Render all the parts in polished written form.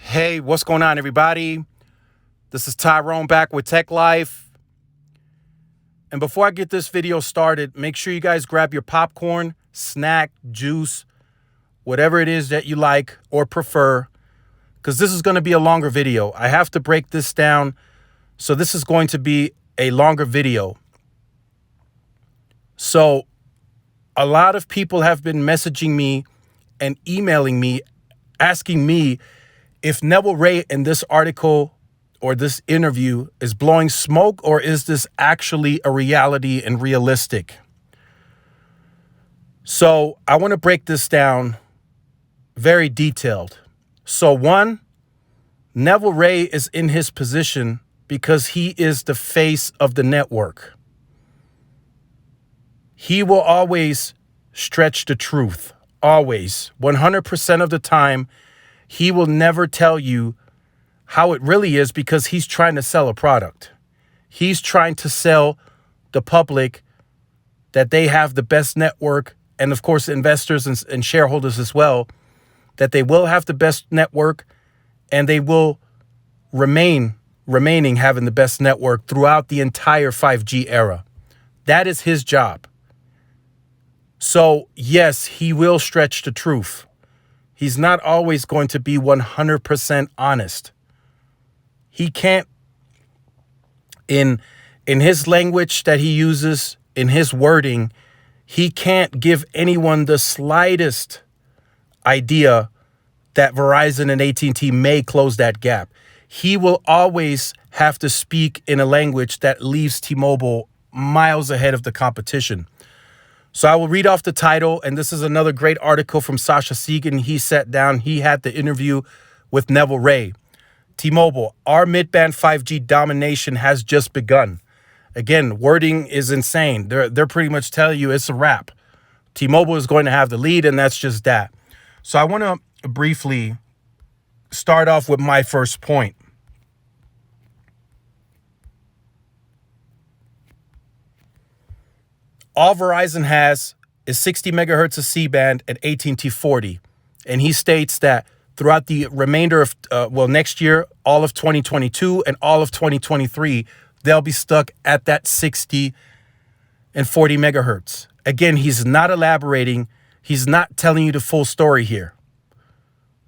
Hey, what's going on, everybody? This is Tyrone back with Tech Life. And before I get this video started, make sure you guys grab your popcorn, snack, juice, whatever it is that you like or prefer, because this is going to be a longer video. I have to break this down, so this is going to be a longer video. So a lot of people have been messaging me and emailing me, asking me if Neville Ray in this article or this interview is blowing smoke, or is this actually a reality and realistic? So I want to break this down very detailed. So one, Neville Ray is in his position because he is the face of the network. He will always stretch the truth, always, 100% of the time. He will never tell you how it really is because he's trying to sell a product. He's trying to sell the public that they have the best network, and of course investors and shareholders as well, that they will have the best network and they will remaining having the best network throughout the entire 5G era. That is his job. So yes, he will stretch the truth. He's not always going to be 100% honest. He can't, in his language that he uses, in his wording, he can't give anyone the slightest idea that Verizon and AT&T may close that gap. He will always have to speak in a language that leaves T-Mobile miles ahead of the competition. So I will read off the title, and this is another great article from Sasha Segan. He sat down, he had the interview with Neville Ray. T-Mobile, our mid-band 5G domination has just begun. Again, wording is insane. They're pretty much telling you it's a wrap. T-Mobile is going to have the lead, and that's just that. So I want to briefly start off with my first point. All Verizon has is 60 megahertz of C-band and AT&T 40. And he states that throughout the remainder of, next year, all of 2022 and all of 2023, they'll be stuck at that 60 and 40 megahertz. Again, he's not elaborating. He's not telling you the full story here.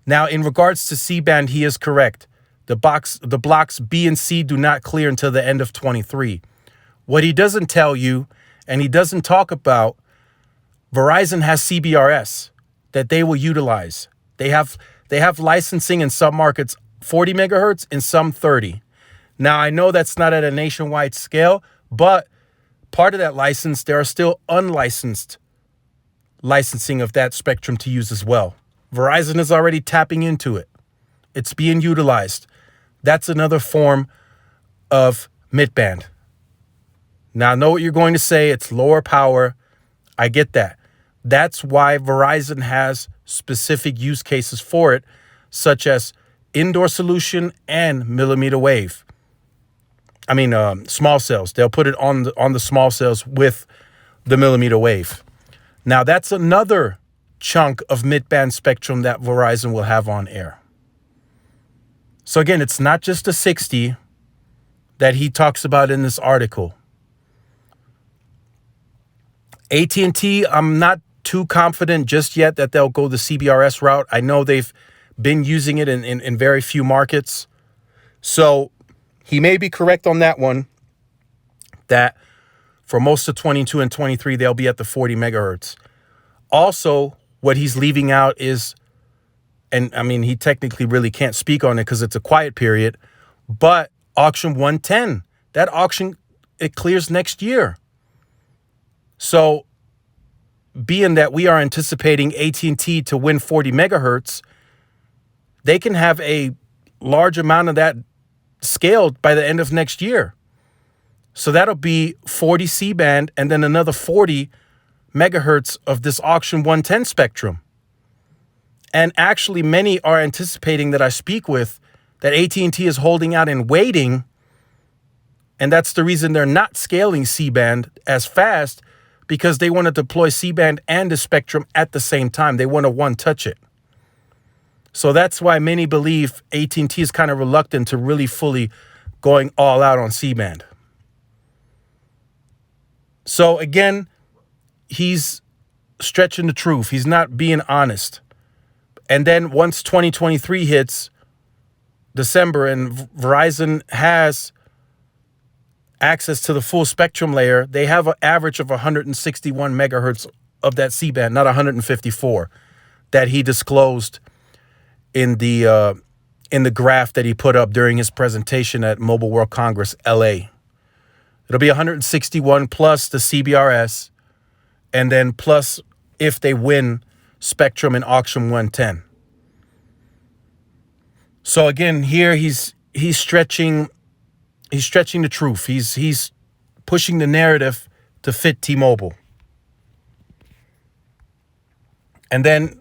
Now, in regards to C-band, he is correct. The blocks B and C do not clear until the end of 23. What he doesn't tell you, and he doesn't talk about, Verizon has CBRS that they will utilize. They have licensing in some markets 40 megahertz, in some 30. Now, I know that's not at a nationwide scale, but part of that license, there are still unlicensed licensing of that spectrum to use as well. Verizon is already tapping into it. It's being utilized. That's another form of mid-band. Now, I know what you're going to say. It's lower power. I get that. That's why Verizon has specific use cases for it, such as indoor solution and millimeter wave. Small cells. They'll put it on the small cells with the millimeter wave. Now, that's another chunk of mid-band spectrum that Verizon will have on air. So again, it's not just the 60 that he talks about in this article. AT&T, I'm not too confident just yet that they'll go the CBRS route. I know they've been using it in very few markets. So he may be correct on that one, that for most of 22 and 23, they'll be at the 40 megahertz. Also, what he's leaving out is, he technically really can't speak on it because it's a quiet period, but auction 110, that auction, it clears next year. So being that we are anticipating AT&T to win 40 megahertz, they can have a large amount of that scaled by the end of next year. So that'll be 40 C-band and then another 40 megahertz of this auction 110 spectrum. And actually, many are anticipating that I speak with that AT&T is holding out and waiting. And that's the reason they're not scaling C-band as fast, because they want to deploy C-band and the spectrum at the same time. They want to one-touch it. So that's why many believe AT&T is kind of reluctant to really fully going all out on C-band. So again, he's stretching the truth. He's not being honest. And then once 2023 hits December and Verizon has access to the full spectrum layer, they have an average of 161 megahertz of that C-band, not 154 that he disclosed in the graph that he put up during his presentation at Mobile World Congress, LA. It'll be 161 plus the CBRS, and then plus if they win Spectrum in auction 110. So again, here he's stretching the truth. He's pushing the narrative to fit T-Mobile. And then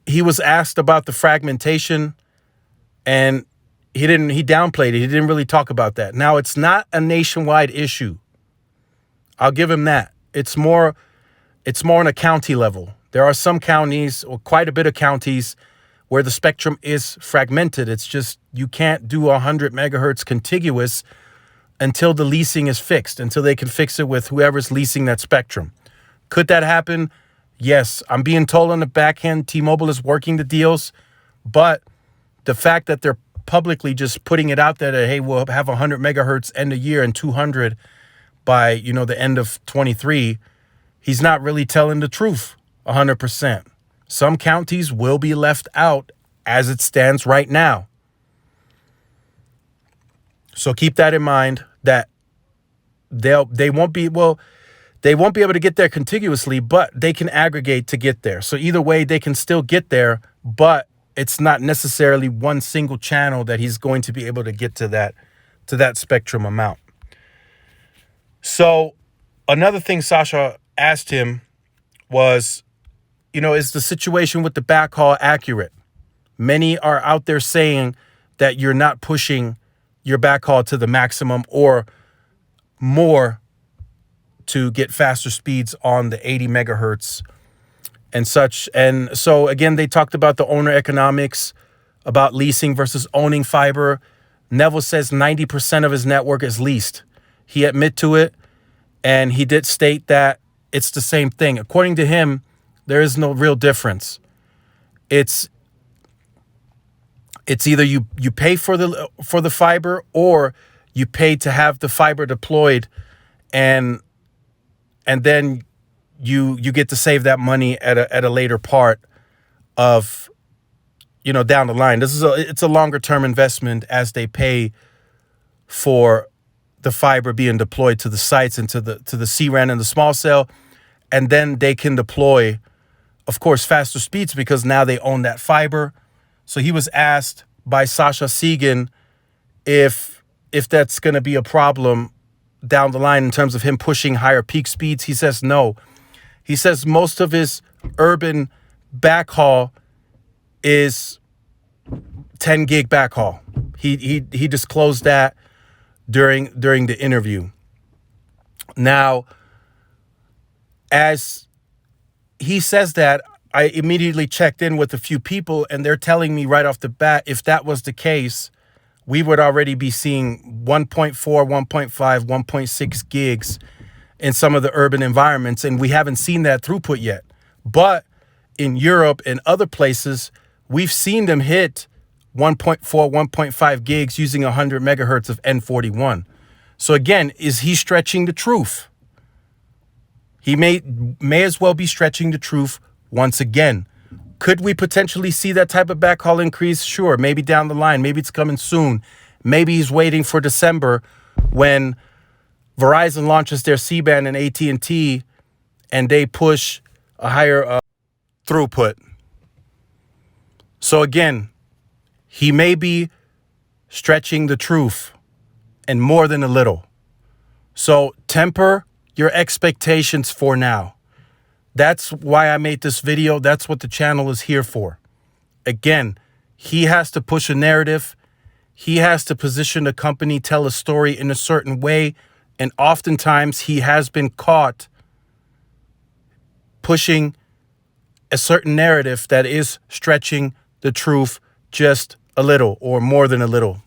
he was asked about the fragmentation, and he downplayed it. He didn't really talk about that. Now, it's not a nationwide issue. I'll give him that. It's more on a county level. There are some counties, or quite a bit of counties, where the spectrum is fragmented. It's just you can't do 100 megahertz contiguous until the leasing is fixed, until they can fix it with whoever's leasing that spectrum. Could that happen? Yes. I'm being told on the back end T-Mobile is working the deals, but the fact that they're publicly just putting it out there that, hey, we'll have 100 megahertz end of year and 200 by, the end of 23, he's not really telling the truth 100%. Some counties will be left out as it stands right now. So keep that in mind, that they won't be able to get there contiguously, but they can aggregate to get there. So either way, they can still get there, but it's not necessarily one single channel that he's going to be able to get to that spectrum amount. So another thing Sasha asked him was, is the situation with the backhaul accurate? Many are out there saying that you're not pushing your backhaul to the maximum or more to get faster speeds on the 80 megahertz and such. And so, again, they talked about the owner economics, about leasing versus owning fiber. Neville says 90% of his network is leased. He admit to it, and he did state that it's the same thing. According to him, there is no real difference. It's either you pay for the fiber, or you pay to have the fiber deployed, and then you get to save that money at a later part of down the line. It's a longer term investment as they pay for the fiber being deployed to the sites and to the C-RAN and the small cell, and then they can deploy, of course, faster speeds because now they own that fiber. So he was asked by Sasha Segan if that's going to be a problem down the line in terms of him pushing higher peak speeds. He says no. He says most of his urban backhaul is 10 gig backhaul. He disclosed that during the interview. Now, as he says that, I immediately checked in with a few people, and they're telling me right off the bat, if that was the case, we would already be seeing 1.4, 1.5, 1.6 gigs in some of the urban environments, and we haven't seen that throughput yet. But in Europe and other places, we've seen them hit 1.4, 1.5 gigs using 100 megahertz of N41. So again, is he stretching the truth? He may as well be stretching the truth once again. Could we potentially see that type of backhaul increase? Sure, maybe down the line. Maybe it's coming soon. Maybe he's waiting for December when Verizon launches their C-band and AT&T, and they push a higher throughput. So again, he may be stretching the truth, and more than a little. So temper your expectations for now. That's why I made this video. That's what the channel is here for. Again, he has to push a narrative. He has to position the company, tell a story in a certain way. And oftentimes he has been caught pushing a certain narrative that is stretching the truth just a little, or more than a little.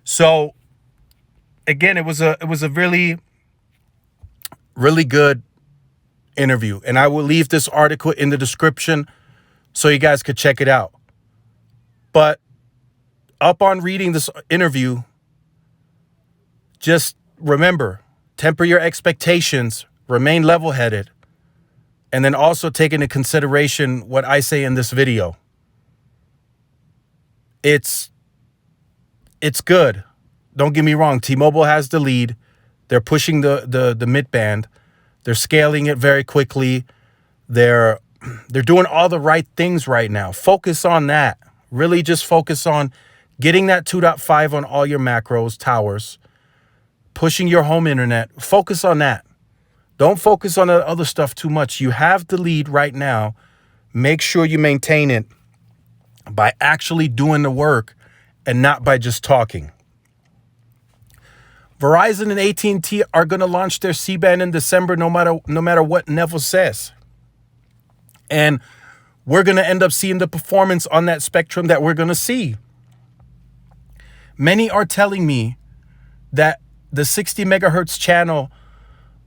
So again, it was a really, really good interview, and I will leave this article in the description so you guys could check it out. But upon reading this interview, just remember, temper your expectations, remain level-headed, and then also take into consideration what I say in this video. It's good. Don't get me wrong. T-Mobile has the lead. They're pushing the mid-band. They're scaling it very quickly. They're doing all the right things right now. Focus on that. Really just focus on getting that 2.5 on all your macros, towers, pushing your home internet. Focus on that. Don't focus on the other stuff too much. You have the lead right now. Make sure you maintain it by actually doing the work and not by just talking. Verizon and AT&T are going to launch their C-band in December no matter what Neville says. And we're going to end up seeing the performance on that spectrum that we're going to see. Many are telling me that the 60 megahertz channel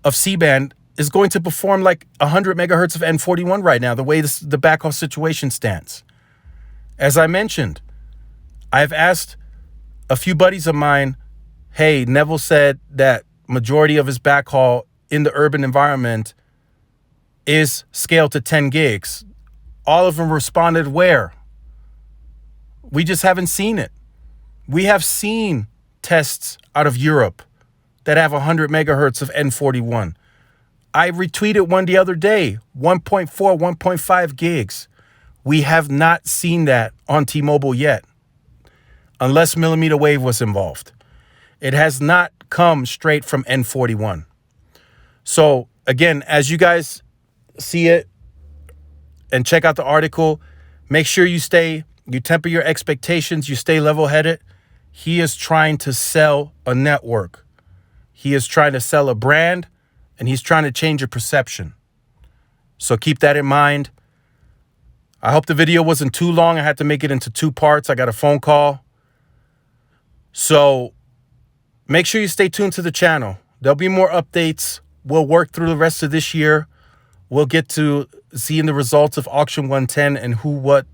of C-band is going to perform like 100 megahertz of N41 right now, the way the backhaul situation stands. As I mentioned, I've asked a few buddies of mine, hey, Neville said that majority of his backhaul in the urban environment is scaled to 10 gigs. All of them responded, where? We just haven't seen it. We have seen tests out of Europe that have 100 megahertz of N41. I retweeted one the other day, 1.4, 1.5 gigs. We have not seen that on T-Mobile yet, unless millimeter wave was involved. It has not come straight from N41. So again, as you guys see it and check out the article, make sure you temper your expectations, you stay level-headed. He is trying to sell a network. He is trying to sell a brand, and he's trying to change your perception. So keep that in mind. I hope the video wasn't too long. I had to make it into 2 parts. I got a phone call. So make sure you stay tuned to the channel. There'll be more updates. We'll work through the rest of this year. We'll get to seeing the results of Auction 110 and who, what,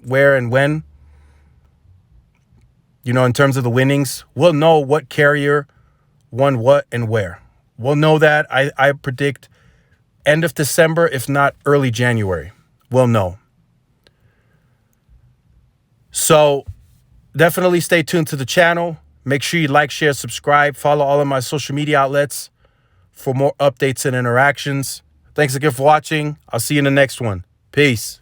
where, and when. You know, in terms of the winnings, we'll know what carrier won what and where. We'll know that. I predict end of December, if not early January. We'll know. So definitely stay tuned to the channel. Make sure you like, share, subscribe, follow all of my social media outlets for more updates and interactions. Thanks again for watching. I'll see you in the next one. Peace.